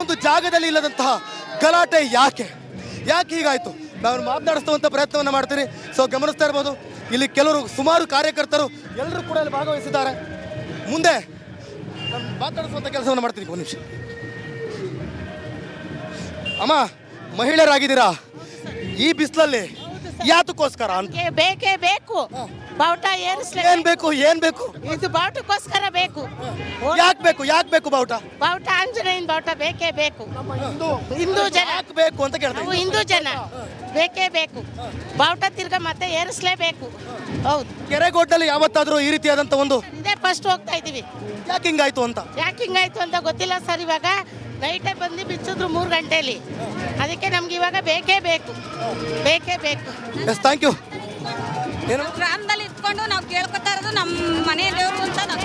ಒಂದು ಜಾಗದಲ್ಲಿ ಇಲ್ಲದಂತಹ ಗಲಾಟೆ ಯಾಕೆ ಹೀಗಾಯಿತು? ನಾನು ಮಾತನಾಡಿಸುವಂಥ ಪ್ರಯತ್ನವನ್ನು ಮಾಡ್ತೀನಿ. ಸೊ ಗಮನಿಸ್ತಾ ಇರ್ಬೋದು, ಇಲ್ಲಿ ಕೆಲವರು ಸುಮಾರು ಕಾರ್ಯಕರ್ತರು ಎಲ್ಲರೂ ಕೂಡ ಇಲ್ಲಿ ಭಾಗವಹಿಸಿದ್ದಾರೆ. ಮುಂದೆ ನಾನು ಮಾತನಾಡಿಸುವಂಥ ಕೆಲಸವನ್ನು ಮಾಡ್ತೀನಿ. ಒಂದು ನಿಮಿಷ ಅಮ್ಮ, ಮಹಿಳೆಯರಾಗಿದ್ದೀರಾ, ಈ ಬಿಸಿಲಲ್ಲಿ ಯಾತಕ್ಕೋಸ್ಕರ ಅಂತ? ಬೇಕೇ ಬೇಕು, ಬಾವುಟ ಏನ್ ಬೇಕು ಇದು ಬಾವುಟಕ್ಕೋಸ್ಕರ ಬೇಕು. ಯಾಕೆ ಬೇಕು ಬಾವುಟ? ಬಾವುಟ ಆಂಜನೇಯನ ಬಾವುಟ ಬೇಕೇ ಬೇಕು. ಹಿಂದೂ ಜನ ಬೇಕು ಅಂತ ಕೇಳ್ತಾರೆ. ಹಿಂದೂ ಜನ ಬೇಕೇ ಬೇಕು, ಬಾವುಟ ತಿರ್ಗಾ ಮತ್ತೆ ಏರಿಸಲೇಬೇಕು. ಹೌದು, ಕೆರೆಗೋಡ್ನಲ್ಲಿ ಯಾವತ್ತಾದ್ರೂ ಈ ರೀತಿಯಾದಂತ ಒಂದು ಇದೇ ಫಸ್ಟ್ ಹೋಗ್ತಾ ಇದೀವಿ. ಯಾಕೆ ಹಿಂಗಾಯ್ತು ಅಂತ ಗೊತ್ತಿಲ್ಲ ಸರ್. ಇವಾಗ ನೈಟೇ ಬಂದು ಬಿಚ್ಚಿದ್ರು 3 ಗಂಟೆಲಿ. ಅದಕ್ಕೆ ನಮ್ಗೆ ಇವಾಗ ಬೇಕೇ ಬೇಕು. Yes, thank you. ಗ್ರಾಮದಲ್ಲಿ ಇಟ್ಕೊಂಡು ನಾವು ಕೇಳ್ಕೊತಾ ಇರೋದು ನಮ್ಮ ಮನೆ ದೇವರು ಅಂತ ನಾವು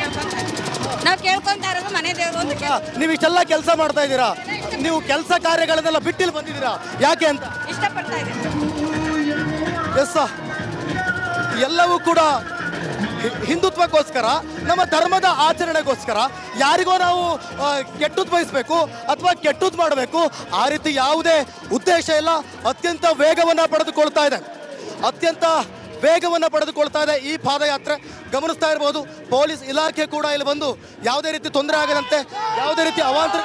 ಕೇಳ್ಕೊಂತಾ ಇರೋದು ಮನೆ ದೇವರು ಅಂತ. ನೀವು ಇಷ್ಟೆಲ್ಲ ಕೆಲಸ ಮಾಡ್ತಾ ಇದ್ದೀರಾ, ನೀವು ಕೆಲಸ ಕಾರ್ಯಗಳನ್ನೆಲ್ಲ ಬಿಟ್ಟಿಲ್ಲಿ ಬಂದಿದ್ದೀರಾ, ಯಾಕೆ ಅಂತ ಇಷ್ಟಪಡ್ತಾ ಇದ್ದೀವಿ. ಎಸ್, ಎಲ್ಲವೂ ಕೂಡ ಹಿಂದುತ್ವಕ್ಕೋಸ್ಕರ, ನಮ್ಮ ಧರ್ಮದ ಆಚರಣೆಗೋಸ್ಕರ ಯಾರಿಗೋ ನಾವು ಕೆಟ್ಟದ್ದು ಬಯಸಬೇಕು ಅಥವಾ ಕೆಟ್ಟದ್ದು ಮಾಡಬೇಕು, ಆ ರೀತಿ ಯಾವುದೇ ಉದ್ದೇಶ ಇಲ್ಲ. ಅತ್ಯಂತ ವೇಗವನ್ನು ಪಡೆದುಕೊಳ್ತಾ ಇದೆ ಈ ಪಾದಯಾತ್ರೆ. ಗಮನಿಸ್ತಾ ಇರಬಹುದು, ಪೊಲೀಸ್ ಇಲಾಖೆ ಕೂಡ ಇಲ್ಲಿ ಬಂದು ಯಾವುದೇ ರೀತಿ ತೊಂದರೆ ಆಗದಂತೆ, ಯಾವುದೇ ರೀತಿ ಅವಾಂತರ,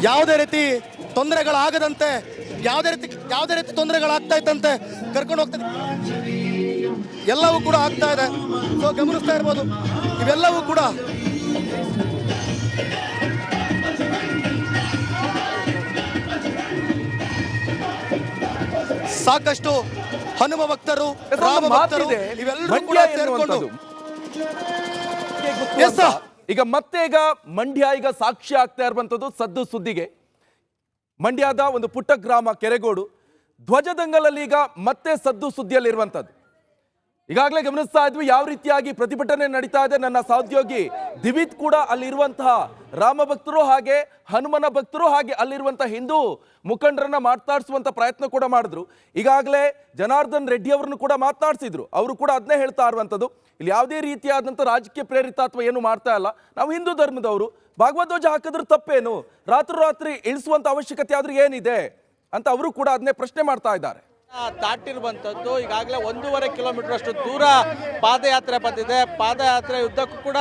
ಯಾವುದೇ ರೀತಿ ತೊಂದರೆಗಳಾಗದಂತೆ, ಯಾವುದೇ ರೀತಿ ತೊಂದರೆಗಳಾಗ್ತಾ ಇದ್ದಂತೆ ಕರ್ಕೊಂಡು ಹೋಗ್ತದೆ. ಎಲ್ಲವೂ ಕೂಡ ಆಗ್ತಾ ಇದೆ. ಸೊ ಗಮನಿಸ್ತಾ ಇರ್ಬೋದು, ಇವೆಲ್ಲವೂ ಕೂಡ ಸಾಕಷ್ಟು ಹನುಮ ಭಕ್ತರು, ರಾಮ ಭಕ್ತರು ಇವೆಲ್ಲರೂ ಕೂಡ ಸೇರ್ಕೊಂಡು ಈಗ ಮಂಡ್ಯ ಈಗ ಸಾಕ್ಷಿ ಆಗ್ತಾ ಇರುವಂತದ್ದು ಸದ್ದು ಸುದ್ದಿಗೆ. ಮಂಡ್ಯದ ಒಂದು ಪುಟ್ಟ ಗ್ರಾಮ ಕೆರೆಗೋಡು ಧ್ವಜದಂಗಲಲ್ಲಿ ಈಗ ಮತ್ತೆ ಸದ್ದು ಸುದ್ದಿಯಲ್ಲಿರುವಂಥದ್ದು. ಈಗಾಗಲೇ ಗಮನಿಸ್ತಾ ಇದ್ವಿ ಯಾವ ರೀತಿಯಾಗಿ ಪ್ರತಿಭಟನೆ ನಡೀತಾ ಇದೆ. ನನ್ನ ಸಹೋದ್ಯೋಗಿ ದಿವಿತ್ ಕೂಡ ಅಲ್ಲಿರುವಂತಹ ರಾಮ ಭಕ್ತರು ಹಾಗೆ ಹನುಮನ ಭಕ್ತರು ಹಾಗೆ ಅಲ್ಲಿರುವಂತಹ ಹಿಂದೂ ಮುಖಂಡರನ್ನ ಮಾತನಾಡಿಸುವಂತ ಪ್ರಯತ್ನ ಕೂಡ ಮಾಡಿದ್ರು. ಈಗಾಗಲೇ ಜನಾರ್ದನ್ ರೆಡ್ಡಿ ಅವರನ್ನು ಕೂಡ ಮಾತನಾಡಿಸಿದ್ರು. ಅವರು ಕೂಡ ಅದನ್ನೇ ಹೇಳ್ತಾ ಇರುವಂಥದ್ದು, ಇಲ್ಲಿ ಯಾವುದೇ ರೀತಿಯಾದಂಥ ರಾಜಕೀಯ ಪ್ರೇರಿತ ಅಥವಾ ಏನು ಮಾಡ್ತಾ ಇಲ್ಲ, ನಾವು ಹಿಂದೂ ಧರ್ಮದವರು, ಭಾಗವಧ್ವಜ ಹಾಕಿದ್ರೆ ತಪ್ಪೇನು, ರಾತ್ರಿ ಇಳಿಸುವಂತ ಅವಶ್ಯಕತೆ ಆದ್ರೂ ಏನಿದೆ ಅಂತ ಅವರು ಕೂಡ ಅದನ್ನೇ ಪ್ರಶ್ನೆ ಮಾಡ್ತಾ ಇದ್ದಾರೆ. ದಾಟಿರುವಂಥದ್ದು ಈಗಾಗಲೇ 1.5 ಕಿಲೋಮೀಟರ್ ಅಷ್ಟು ದೂರ ಪಾದಯಾತ್ರೆ ಬಂದಿದೆ. ಪಾದಯಾತ್ರೆ ಉದ್ದಕ್ಕೂ ಕೂಡ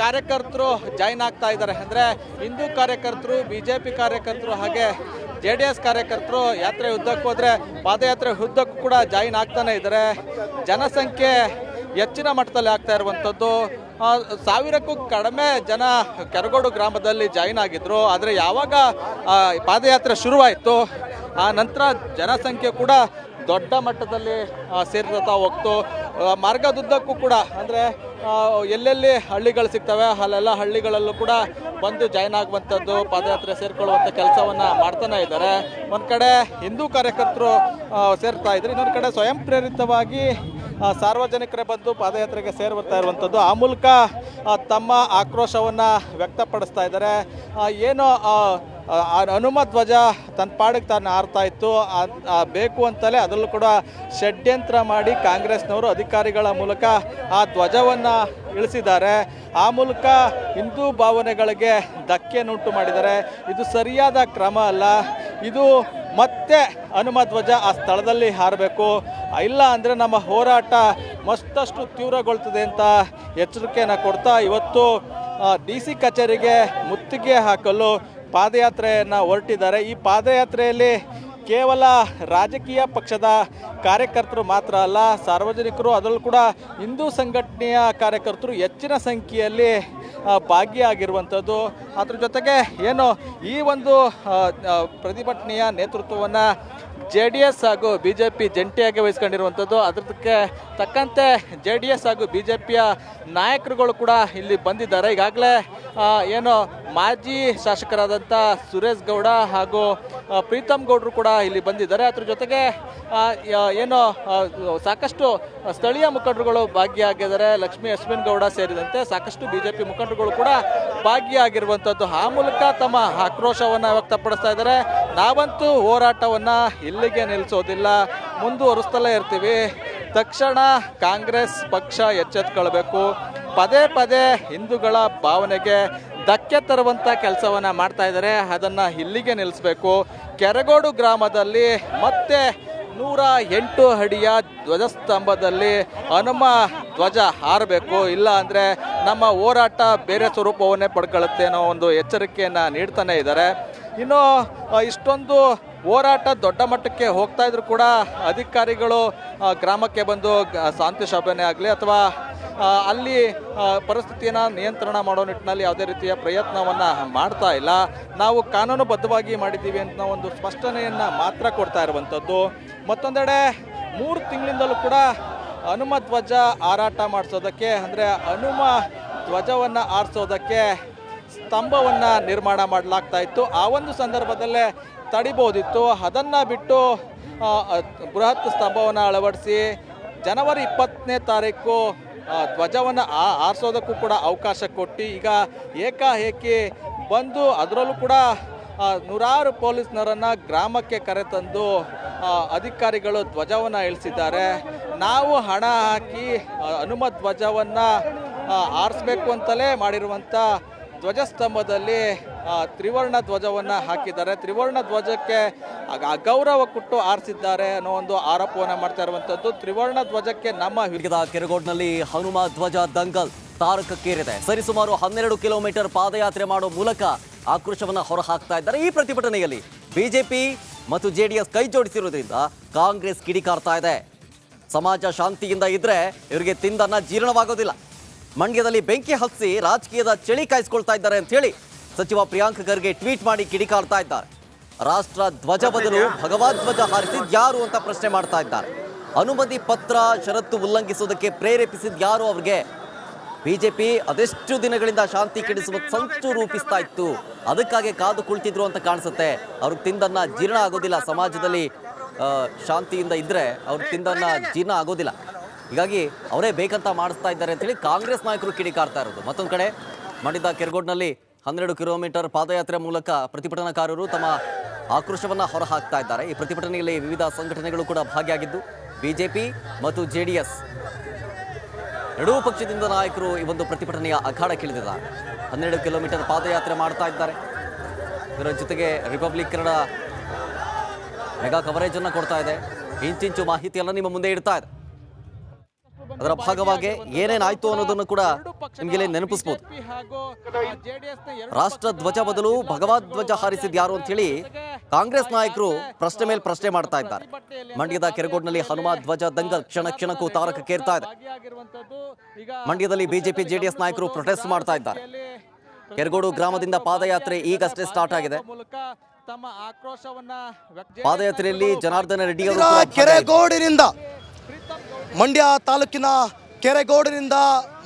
ಕಾರ್ಯಕರ್ತರು ಜಾಯಿನ್ ಆಗ್ತಾ ಇದ್ದಾರೆ. ಅಂದರೆ ಹಿಂದೂ ಕಾರ್ಯಕರ್ತರು, BJP ಕಾರ್ಯಕರ್ತರು ಹಾಗೆ JDS ಕಾರ್ಯಕರ್ತರು ಯಾತ್ರೆ ಉದ್ದಕ್ಕೂ ಹೋದರೆ ಪಾದಯಾತ್ರೆ ಉದ್ದಕ್ಕೂ ಕೂಡ ಜಾಯಿನ್ ಆಗ್ತಾನೆ ಇದ್ದಾರೆ. ಜನಸಂಖ್ಯೆ ಹೆಚ್ಚಿನ ಮಟ್ಟದಲ್ಲಿ ಆಗ್ತಾ ಇರುವಂಥದ್ದು. 1000ಕ್ಕೂ ಕಡಿಮೆ ಜನ ಕೆರಗೋಡು ಗ್ರಾಮದಲ್ಲಿ ಜಾಯಿನ್ ಆಗಿದ್ರು. ಆದರೆ ಯಾವಾಗ ಪಾದಯಾತ್ರೆ ಶುರುವಾಯಿತು ಆ ನಂತರ ಜನಸಂಖ್ಯೆ ಕೂಡ ದೊಡ್ಡ ಮಟ್ಟದಲ್ಲಿ ಸೇರ್ತಾ ಹೋಗ್ತು. ಮಾರ್ಗದುದ್ದಕ್ಕೂ ಕೂಡ ಅಂದರೆ ಎಲ್ಲೆಲ್ಲಿ ಹಳ್ಳಿಗಳು ಸಿಗ್ತವೆ ಅಲ್ಲೆಲ್ಲ ಹಳ್ಳಿಗಳಲ್ಲೂ ಕೂಡ ಬಂದು ಜಾಯ್ನ್ ಆಗುವಂಥದ್ದು, ಪಾದಯಾತ್ರೆ ಸೇರ್ಕೊಳ್ಳುವಂಥ ಕೆಲಸವನ್ನು ಮಾಡ್ತಾನೆ ಇದ್ದಾರೆ. ಒಂದು ಕಡೆ ಹಿಂದೂ ಕಾರ್ಯಕರ್ತರು ಸೇರ್ತಾ ಇದ್ದಾರೆ, ಇನ್ನೊಂದು ಕಡೆ ಸ್ವಯಂ ಪ್ರೇರಿತವಾಗಿ ಸಾರ್ವಜನಿಕರೇ ಬಂದು ಪಾದಯಾತ್ರೆಗೆ ಸೇರ್ತಾ ಇರುವಂಥದ್ದು. ಆ ಮೂಲಕ ತಮ್ಮ ಆಕ್ರೋಶವನ್ನು ವ್ಯಕ್ತಪಡಿಸ್ತಾ ಇದ್ದಾರೆ. ಏನು ಹನುಮ ಧ್ವಜ ತನ್ನ ಪಾಡಿಗೆ ತಾನು ಹಾರ್ತಾ ಇತ್ತು, ಬೇಕು ಅಂತಲೇ ಅದರಲ್ಲೂ ಕೂಡ ಷಡ್ಯಂತ್ರ ಮಾಡಿ ಕಾಂಗ್ರೆಸ್ನವರು ಅಧಿಕಾರಿಗಳ ಮೂಲಕ ಆ ಧ್ವಜವನ್ನು ಇಳಿಸಿದ್ದಾರೆ. ಆ ಮೂಲಕ ಹಿಂದೂ ಭಾವನೆಗಳಿಗೆ ಧಕ್ಕೆಯನ್ನುಂಟು ಮಾಡಿದ್ದಾರೆ. ಇದು ಸರಿಯಾದ ಕ್ರಮ ಅಲ್ಲ. ಇದು ಮತ್ತೆ ಹನುಮ ಧ್ವಜ ಆ ಸ್ಥಳದಲ್ಲಿ ಹಾರಬೇಕು, ಇಲ್ಲ ಅಂದರೆ ನಮ್ಮ ಹೋರಾಟ ಮತ್ತಷ್ಟು ತೀವ್ರಗೊಳ್ತದೆ ಅಂತ ಎಚ್ಚರಿಕೆಯನ್ನು ಕೊಡ್ತಾ ಇವತ್ತು DC ಕಚೇರಿಗೆ ಮುತ್ತಿಗೆ ಹಾಕಲು ಪಾದಯಾತ್ರೆಯನ್ನು ಹೊರಟಿದ್ದಾರೆ. ಈ ಪಾದಯಾತ್ರೆಯಲ್ಲಿ ಕೇವಲ ರಾಜಕೀಯ ಪಕ್ಷದ ಕಾರ್ಯಕರ್ತರು ಮಾತ್ರ ಅಲ್ಲ, ಸಾರ್ವಜನಿಕರು ಅದರಲ್ಲೂ ಕೂಡ ಹಿಂದೂ ಸಂಘಟನೆಯ ಕಾರ್ಯಕರ್ತರು ಹೆಚ್ಚಿನ ಸಂಖ್ಯೆಯಲ್ಲಿ ಭಾಗಿಯಾಗಿರುವಂಥದ್ದು. ಅದ್ರ ಜೊತೆಗೆ ಏನು ಈ ಒಂದು ಪ್ರತಿಭಟನೆಯ ನೇತೃತ್ವವನ್ನು JDS ಹಾಗೂ BJP ಜಂಟಿಯಾಗಿ ವಹಿಸ್ಕೊಂಡಿರುವಂಥದ್ದು. ಅದಕ್ಕೆ ತಕ್ಕಂತೆ JDS ಹಾಗೂ BJPಯ ನಾಯಕರುಗಳು ಕೂಡ ಇಲ್ಲಿ ಬಂದಿದ್ದಾರೆ. ಈಗಾಗಲೇ ಏನು ಮಾಜಿ ಶಾಸಕರಾದಂಥ ಸುರೇಶ್ ಗೌಡ ಹಾಗೂ ಪ್ರೀತಮ್ ಗೌಡರು ಕೂಡ ಇಲ್ಲಿ ಬಂದಿದ್ದಾರೆ. ಅದ್ರ ಜೊತೆಗೆ ಏನು ಸಾಕಷ್ಟು ಸ್ಥಳೀಯ ಮುಖಂಡರುಗಳು ಭಾಗಿಯಾಗಿದ್ದಾರೆ. ಲಕ್ಷ್ಮೀ ಅಶ್ವಿನ್ ಗೌಡ ಸೇರಿದಂತೆ ಸಾಕಷ್ಟು BJP ಮುಖಂಡರುಗಳು ಕೂಡ ಭಾಗಿಯಾಗಿರುವಂಥದ್ದು. ಆ ಮೂಲಕ ತಮ್ಮ ಆಕ್ರೋಶವನ್ನು ವ್ಯಕ್ತಪಡಿಸ್ತಾ ಇದ್ದಾರೆ. ನಾವಂತೂ ಹೋರಾಟವನ್ನು ಇಲ್ಲಿಗೆ ನಿಲ್ಲಿಸೋದಿಲ್ಲ, ಮುಂದುವರಿಸ್ತಲೇ ಇರ್ತೀವಿ. ತಕ್ಷಣ ಕಾಂಗ್ರೆಸ್ ಪಕ್ಷ ಎಚ್ಚೆತ್ತುಕೊಳ್ಬೇಕು. ಪದೇ ಪದೇ ಹಿಂದೂಗಳ ಭಾವನೆಗೆ ಧಕ್ಕೆ ತರುವಂಥ ಕೆಲಸವನ್ನು ಮಾಡ್ತಾ ಇದ್ದಾರೆ. ಅದನ್ನು ಇಲ್ಲಿಗೆ ನಿಲ್ಲಿಸಬೇಕು. ಕೆರಗೋಡು ಗ್ರಾಮದಲ್ಲಿ ಮತ್ತೆ 108 ಅಡಿಯ ಧ್ವಜಸ್ತಂಭದಲ್ಲಿ ಹನುಮ ಧ್ವಜ ಹಾರಬೇಕು, ಇಲ್ಲ ಅಂದರೆ ನಮ್ಮ ಹೋರಾಟ ಬೇರೆ ಸ್ವರೂಪವನ್ನೇ ಪಡ್ಕೊಳ್ಳುತ್ತೆ ಅನ್ನೋ ಒಂದು ಎಚ್ಚರಿಕೆಯನ್ನು ನೀಡ್ತಾನೆ ಇದ್ದಾರೆ. ಇನ್ನು ಇಷ್ಟೊಂದು ಹೋರಾಟ ದೊಡ್ಡ ಮಟ್ಟಕ್ಕೆ ಹೋಗ್ತಾ ಇದ್ರು ಕೂಡ ಅಧಿಕಾರಿಗಳು ಗ್ರಾಮಕ್ಕೆ ಬಂದು ಶಾಂತಿ ಸಭೆನೇ ಆಗಲಿ ಅಥವಾ ಅಲ್ಲಿ ಪರಿಸ್ಥಿತಿಯನ್ನು ನಿಯಂತ್ರಣ ಮಾಡೋ ನಿಟ್ಟಿನಲ್ಲಿ ಯಾವುದೇ ರೀತಿಯ ಪ್ರಯತ್ನವನ್ನು ಮಾಡ್ತಾ ಇಲ್ಲ. ನಾವು ಕಾನೂನುಬದ್ಧವಾಗಿ ಮಾಡಿದ್ದೀವಿ ಅಂತ ಒಂದು ಸ್ಪಷ್ಟನೆಯನ್ನು ಮಾತ್ರ ಕೊಡ್ತಾ ಇರುವಂಥದ್ದು. ಮತ್ತೊಂದೆಡೆ 3 ತಿಂಗಳಿಂದಲೂ ಕೂಡ ಹನುಮ ಧ್ವಜ ಹಾರಾಟ ಮಾಡಿಸೋದಕ್ಕೆ, ಅಂದರೆ ಹನುಮ ಧ್ವಜವನ್ನು ಆರಿಸೋದಕ್ಕೆ ಸ್ತಂಭವನ್ನು ನಿರ್ಮಾಣ ಮಾಡಲಾಗ್ತಾ ಇತ್ತು. ಆ ಒಂದು ಸಂದರ್ಭದಲ್ಲೇ ತಡಿಬೋದಿತ್ತು. ಅದನ್ನು ಬಿಟ್ಟು ಬೃಹತ್ ಸ್ತಂಭವನ್ನು ಅಳವಡಿಸಿ ಜನವರಿ 20ನೇ ತಾರೀಕು ಧ್ವಜವನ್ನು ಆರಿಸೋದಕ್ಕೂ ಕೂಡ ಅವಕಾಶ ಕೊಟ್ಟು ಈಗ ಏಕಾಏಕಿ ಬಂದು ಅದರಲ್ಲೂ ಕೂಡ ನೂರಾರು ಪೊಲೀಸ್ನರನ್ನು ಗ್ರಾಮಕ್ಕೆ ಕರೆತಂದು ಅಧಿಕಾರಿಗಳು ಧ್ವಜವನ್ನು ಇಳಿಸಿದ್ದಾರೆ. ನಾವು ಹಣ ಹಾಕಿ ಹನುಮ ಧ್ವಜವನ್ನು ಆರಿಸ್ಬೇಕು ಅಂತಲೇ ಮಾಡಿರುವಂಥ ಧ್ವಜಸ್ತಂಭದಲ್ಲಿ ತ್ರಿವರ್ಣ ಧ್ವಜವನ್ನು ಹಾಕಿದ್ದಾರೆ. ತ್ರಿವರ್ಣ ಧ್ವಜಕ್ಕೆ ಅಗೌರವ ಕೊಟ್ಟು ಆರಿಸಿದ್ದಾರೆ ಅನ್ನೋ ಒಂದು ಆರೋಪವನ್ನು ಮಾಡ್ತಾ ಇರುವಂಥದ್ದು. ತ್ರಿವರ್ಣ ಧ್ವಜಕ್ಕೆ ನಮ್ಮ ಕೆರಗೋಡ್ನಲ್ಲಿ ಹನುಮ ಧ್ವಜ ದಂಗಲ್ ತಾರಕಕ್ಕೇರಿದೆ. ಸರಿಸುಮಾರು 12 ಕಿಲೋಮೀಟರ್ ಪಾದಯಾತ್ರೆ ಮಾಡೋ ಮೂಲಕ ಆಕ್ರೋಶವನ್ನು ಹೊರಹಾಕ್ತಾ ಇದ್ದಾರೆ. ಈ ಪ್ರತಿಭಟನೆಯಲ್ಲಿ ಬಿಜೆಪಿ ಮತ್ತು ಜೆಡಿಎಸ್ ಕೈ ಜೋಡಿಸಿರುವುದರಿಂದ ಕಾಂಗ್ರೆಸ್ ಕಿಡಿಕಾರ್ತಾ ಇದೆ. ಸಮಾಜ ಶಾಂತಿಯಿಂದ ಇದ್ರೆ ಇವರಿಗೆ ತಿಂದನ್ನ ಜೀರ್ಣವಾಗೋದಿಲ್ಲ. ಮಂಡ್ಯದಲ್ಲಿ ಬೆಂಕಿ ಹಚ್ಚಿ ರಾಜಕೀಯದ ಚಳಿ ಕಾಯಿಸ್ಕೊಳ್ತಾ ಇದ್ದಾರೆ ಅಂತ ಹೇಳಿ ಸಚಿವ ಪ್ರಿಯಾಂಕ್ ಖರ್ಗೆ ಟ್ವೀಟ್ ಮಾಡಿ ಕಿಡಿಕಾರ್ತಾ ಇದ್ದಾರೆ. ರಾಷ್ಟ್ರ ಧ್ವಜ ಬದಲು ಭಗವದ್ ಧ್ವಜ ಹಾರಿಸಿದ್ ಯಾರು ಅಂತ ಪ್ರಶ್ನೆ ಮಾಡ್ತಾ ಇದ್ದಾರೆ. ಅನುಮತಿ ಪತ್ರ ಷರತ್ತು ಉಲ್ಲಂಘಿಸುವುದಕ್ಕೆ ಪ್ರೇರೇಪಿಸಿದ್ ಯಾರು ಅವ್ರಿಗೆ? ಬಿಜೆಪಿ ಅದೆಷ್ಟು ದಿನಗಳಿಂದ ಶಾಂತಿ ಕೆಡಿಸುವ ಸಂಚು ರೂಪಿಸ್ತಾ ಇತ್ತು, ಅದಕ್ಕಾಗಿ ಕಾದು ಕುಳಿತಿದ್ರು ಅಂತ ಕಾಣಿಸುತ್ತೆ. ಅವ್ರಿಗೆ ತಿಂದನ್ನ ಜೀರ್ಣ ಆಗೋದಿಲ್ಲ. ಸಮಾಜದಲ್ಲಿ ಶಾಂತಿಯಿಂದ ಇದ್ರೆ ಅವ್ರಿಗೆ ತಿಂದನ್ನ ಜೀರ್ಣ ಆಗೋದಿಲ್ಲ. ಹೀಗಾಗಿ ಅವರೇ ಬೇಕಂತ ಮಾಡಿಸ್ತಾ ಇದ್ದಾರೆ ಅಂತೇಳಿ ಕಾಂಗ್ರೆಸ್ ನಾಯಕರು ಕಿಡಿಕಾರ್ತಾ ಇರೋದು. ಮತ್ತೊಂದು ಕಡೆ ಮಂಡ್ಯದ ಕೆರಗೋಡ್ನಲ್ಲಿ 12 ಕಿಲೋಮೀಟರ್ ಪಾದಯಾತ್ರೆ ಮೂಲಕ ಪ್ರತಿಭಟನಾಕಾರರು ತಮ್ಮ ಆಕ್ರೋಶವನ್ನು ಹೊರಹಾಕ್ತಾ ಇದ್ದಾರೆ. ಈ ಪ್ರತಿಭಟನೆಯಲ್ಲಿ ವಿವಿಧ ಸಂಘಟನೆಗಳು ಕೂಡ ಭಾಗಿಯಾಗಿದ್ದು ಬಿಜೆಪಿ ಮತ್ತು ಜೆಡಿಎಸ್ ಎರಡೂ ಪಕ್ಷದಿಂದ ನಾಯಕರು ಈ ಒಂದು ಪ್ರತಿಭಟನೆಯ ಅಖಾಡಕ್ಕಿಳಿದಿದ್ದಾರೆ. 12 ಕಿಲೋಮೀಟರ್ ಪಾದಯಾತ್ರೆ ಮಾಡ್ತಾ ಇದ್ದಾರೆ. ಇದರ ಜೊತೆಗೆ ರಿಪಬ್ಲಿಕ್ ಕನ್ನಡ ಮೆಗಾ ಕವರೇಜ್ ಅನ್ನು ಕೊಡ್ತಾ ಇದೆ. ಇಂಚಿಂಚು ಮಾಹಿತಿಯೆಲ್ಲ ನಿಮ್ಮ ಮುಂದೆ ಇಡ್ತಾ ಇದೆ. ಅದರ ಭಾಗವಾಗಿ ಏನೇನಾಯ್ತು ಅನ್ನೋದನ್ನು ಕೂಡ ನಿಮಗೆ ನೆನಪಿಸಬಹುದು. ರಾಷ್ಟ್ರ ಧ್ವಜ ಬದಲು ಭಗವದ್ ಧ್ವಜ ಹಾರಿಸಿದ್ ಯಾರು ಅಂತ ಹೇಳಿ ಕಾಂಗ್ರೆಸ್ ನಾಯಕರು ಪ್ರಶ್ನೆ ಮೇಲೆ ಪ್ರಶ್ನೆ ಮಾಡ್ತಾ ಇದ್ದಾರೆ. ಮಂಡ್ಯದ ಕೆರಗೋಡ್ನಲ್ಲಿ ಹನುಮ ಧ್ವಜ ದಂಗಲ್ ಕ್ಷಣ ಕ್ಷಣಕ್ಕೂ ತಾರಕಕ್ಕೇರ್ತಾ ಇದೆ. ಮಂಡ್ಯದಲ್ಲಿ ಬಿಜೆಪಿ ಜೆಡಿಎಸ್ ನಾಯಕರು ಪ್ರೊಟೆಸ್ಟ್ ಮಾಡ್ತಾ ಇದ್ದಾರೆ. ಕೆರಗೋಡು ಗ್ರಾಮದಿಂದ ಪಾದಯಾತ್ರೆ ಈಗಷ್ಟೇ ಸ್ಟಾರ್ಟ್ ಆಗಿದೆ. ಪಾದಯಾತ್ರೆಯಲ್ಲಿ ಜನಾರ್ದನ ರೆಡ್ಡಿ ಅವರು ಕೆರಗೋಡಿನಿಂದ ಮಂಡ್ಯ ತಾಲೂಕಿನ ಕೆರಗೋಡಿನಿಂದ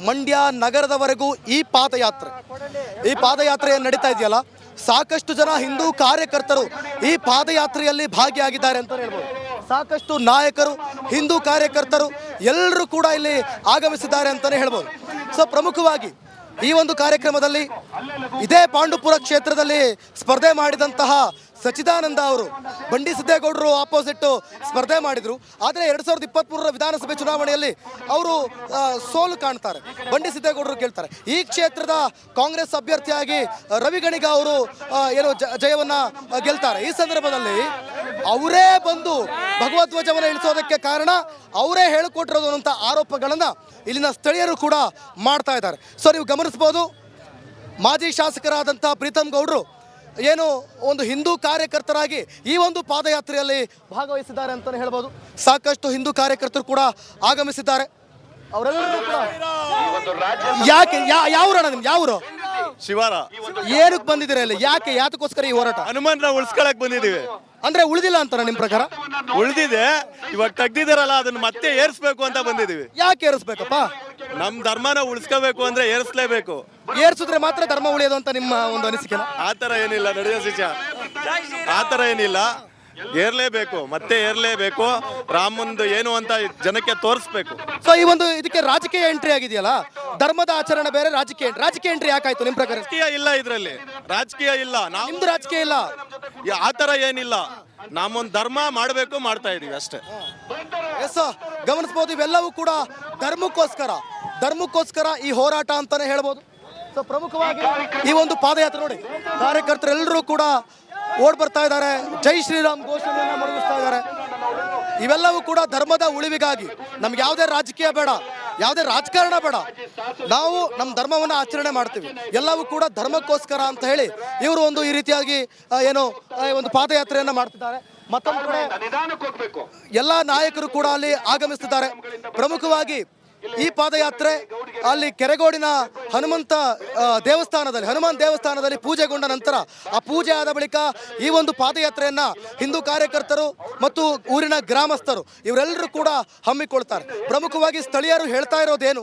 ಮಂಡ್ಯ ನಗರದವರೆಗೂ ಈ ಪಾದಯಾತ್ರೆ ನಡೀತಾ ಇದೆಯಲ್ಲ, ಸಾಕಷ್ಟು ಜನ ಹಿಂದೂ ಕಾರ್ಯಕರ್ತರು ಈ ಪಾದಯಾತ್ರೆಯಲ್ಲಿ ಭಾಗಿಯಾಗಿದ್ದಾರೆ ಅಂತ ಹೇಳ್ಬೋದು. ಸಾಕಷ್ಟು ನಾಯಕರು, ಹಿಂದೂ ಕಾರ್ಯಕರ್ತರು ಎಲ್ಲರೂ ಕೂಡ ಇಲ್ಲಿ ಆಗಮಿಸಿದ್ದಾರೆ ಅಂತಲೇ ಹೇಳ್ಬೋದು. ಸೊ ಪ್ರಮುಖವಾಗಿ ಈ ಒಂದು ಕಾರ್ಯಕ್ರಮದಲ್ಲಿ ಇದೇ ಪಾಂಡುಪುರ ಕ್ಷೇತ್ರದಲ್ಲಿ ಸ್ಪರ್ಧೆ ಮಾಡಿದಂತಹ ಸಚಿದಾನಂದ ಅವರು ಬಂಡಿ ಸಿದ್ದೇಗೌಡರು ಆಪೋಸಿಟ್ ಸ್ಪರ್ಧೆ ಮಾಡಿದರು. ಆದರೆ 2023 ವಿಧಾನಸಭೆ ಚುನಾವಣೆಯಲ್ಲಿ ಅವರು ಸೋಲು ಕಾಣ್ತಾರೆ. ಬಂಡಿ ಸಿದ್ದೇಗೌಡರು ಗೆಲ್ತಾರೆ. ಈ ಕ್ಷೇತ್ರದ ಕಾಂಗ್ರೆಸ್ ಅಭ್ಯರ್ಥಿಯಾಗಿ ರವಿ ಗಣಿಗ ಅವರು ಜಯವನ್ನು ಗೆಲ್ತಾರೆ. ಈ ಸಂದರ್ಭದಲ್ಲಿ ಅವರೇ ಬಂದು ಭಗವಧ್ವಜವನ್ನು ಇಳಿಸೋದಕ್ಕೆ ಕಾರಣ ಅವರೇ ಹೇಳಿಕೊಟ್ಟಿರೋದು ಅನ್ನೋಂಥ ಆರೋಪಗಳನ್ನು ಇಲ್ಲಿನ ಸ್ಥಳೀಯರು ಕೂಡ ಮಾಡ್ತಾ ಇದ್ದಾರೆ. ಸೊ ನೀವು ಗಮನಿಸ್ಬೋದು, ಮಾಜಿ ಶಾಸಕರಾದಂಥ ಪ್ರೀತಮ್ ಗೌಡರು ಏನು ಒಂದು ಹಿಂದೂ ಕಾರ್ಯಕರ್ತರಾಗಿ ಈ ಒಂದು ಪಾದಯಾತ್ರೆಯಲ್ಲಿ ಭಾಗವಹಿಸಿದ್ದಾರೆ ಅಂತಲೇ ಹೇಳ್ಬೋದು. ಸಾಕಷ್ಟು ಹಿಂದೂ ಕಾರ್ಯಕರ್ತರು ಕೂಡ ಆಗಮಿಸಿದ್ದಾರೆ. ಅವರೆಲ್ಲರೂ ಕೂಡ ಯಾಕೆ ಯಾವೂರಣ್ಣ ನಿಮ್ಗೆ? ಯಾವೂರು? ಶಿವಾರ. ಏನಕ್ಕೆ ಬಂದಿದ್ದೀರಾ ಇಲ್ಲಿ? ಯಾತಕ್ಕೋಸ್ಕರ ಈ ಹೋರಾಟ? ಹನುಮಂತನ ಉಳಿಸ್ಕೊಳಕ್ ಬಂದಿದ್ದೀವಿ. ಅಂದ್ರೆ ಉಳಿದಿಲ್ಲ ಅಂತಾರ ನಿಮ್ ಪ್ರಕಾರ? ಉಳಿದಿದೆ, ಇವಾಗ ತೆಗ್ದಿದಾರಲ್ಲ ಅದನ್ನ ಮತ್ತೆ ಏರ್ಸ್ಬೇಕು ಅಂತ ಬಂದಿದೀವಿ. ಯಾಕೆ ಏರಿಸ್ಬೇಕಪ್ಪ? ನಮ್ ಧರ್ಮನ ಉಳಿಸ್ಕೋಬೇಕು ಅಂದ್ರೆ ಏರ್ಸ್ಲೇಬೇಕು. ಏರ್ಸಿದ್ರೆ ಮಾತ್ರ ಧರ್ಮ ಉಳಿಯೋದು ಅಂತ ನಿಮ್ಮ ಒಂದು ಅನಿಸಿಕೆ? ಆತರ ಏನಿಲ್ಲ ನಡೆಯೋ ಶಿಷ್ಯ, ಆತರ ಏನಿಲ್ಲ. ಏರ್ಲೇಬೇಕು, ಮತ್ತೆ ಏರ್ಲೇಬೇಕು. ರಾಮಂದು ಏನು ಅಂತ ಜನಕ್ಕೆ ತೋರಿಸ್ಬೇಕು. ಸೊ ಈ ಒಂದು ಇದಕ್ಕೆ ರಾಜಕೀಯ ಎಂಟ್ರಿ ಆಗಿದೆಯಲ್ಲ, ಧರ್ಮದ ಆಚರಣೆ ಬೇರೆ, ರಾಜಕೀಯ ಎಂಟ್ರಿ ಯಾಕಾಯ್ತು ನಿಮ್ ಪ್ರಕಾರ? ರಾಜಕೀಯ ಇಲ್ಲ, ಇದ್ರಲ್ಲಿ ರಾಜಕೀಯ ಇಲ್ಲ. ನಿಮ್ದು ರಾಜಕೀಯ ಇಲ್ಲ, ಆತರ ಏನಿಲ್ಲ. ನಮ್ಮೊಂದು ಧರ್ಮ ಮಾಡಬೇಕು, ಮಾಡ್ತಾ ಇದೀವಿ ಅಷ್ಟೇ. ಎಸ್, ಗಮನಿಸಬಹುದು ಇವೆಲ್ಲವೂ ಕೂಡ ಧರ್ಮಕ್ಕೋಸ್ಕರ ಈ ಹೋರಾಟ ಅಂತಾನೆ ಹೇಳ್ಬೋದು. ಸೊ ಪ್ರಮುಖವಾಗಿ ಈ ಒಂದು ಪಾದಯಾತ್ರೆ ನೋಡಿ, ಕಾರ್ಯಕರ್ತರೆಲ್ಲರೂ ಕೂಡ ಓಡ್ ಬರ್ತಾ ಇದ್ದಾರೆ, ಜೈ ಶ್ರೀರಾಮ್ ಘೋಷಣೆಯನ್ನ ಮೊಳಗಿಸ್ತಾ ಇದ್ದಾರೆ. ಇವೆಲ್ಲವೂ ಕೂಡ ಧರ್ಮದ ಉಳಿವಿಗಾಗಿ. ನಮ್ಗೆ ಯಾವುದೇ ರಾಜಕೀಯ ಬೇಡ, ಯಾವುದೇ ರಾಜಕಾರಣ ಬೇಡ, ನಾವು ನಮ್ಮ ಧರ್ಮವನ್ನು ಆಚರಣೆ ಮಾಡ್ತೀವಿ, ಎಲ್ಲವೂ ಕೂಡ ಧರ್ಮಕ್ಕೋಸ್ಕರ ಅಂತ ಹೇಳಿ ಇವರು ಒಂದು ಈ ರೀತಿಯಾಗಿ ಒಂದು ಪಾದಯಾತ್ರೆಯನ್ನ ಮಾಡ್ತಿದ್ದಾರೆ. ಮತ್ತೊಂದು ಕಡೆ ಎಲ್ಲ ನಾಯಕರು ಕೂಡ ಅಲ್ಲಿ ಆಗಮಿಸ್ತಿದ್ದಾರೆ. ಪ್ರಮುಖವಾಗಿ ಈ ಪಾದಯಾತ್ರೆ ಅಲ್ಲಿ ಕೆರೆಗೋಡಿನ ಹನುಮಾನ್ ದೇವಸ್ಥಾನದಲ್ಲಿ ಪೂಜೆಗೊಂಡ ನಂತರ, ಆ ಪೂಜೆ ಆದ ಬಳಿಕ ಈ ಒಂದು ಪಾದಯಾತ್ರೆಯನ್ನ ಹಿಂದೂ ಕಾರ್ಯಕರ್ತರು ಮತ್ತು ಊರಿನ ಗ್ರಾಮಸ್ಥರು ಇವರೆಲ್ಲರೂ ಕೂಡ ಹಮ್ಮಿಕೊಳ್ತಾರೆ. ಪ್ರಮುಖವಾಗಿ ಸ್ಥಳೀಯರು ಹೇಳ್ತಾ ಇರೋದೇನು,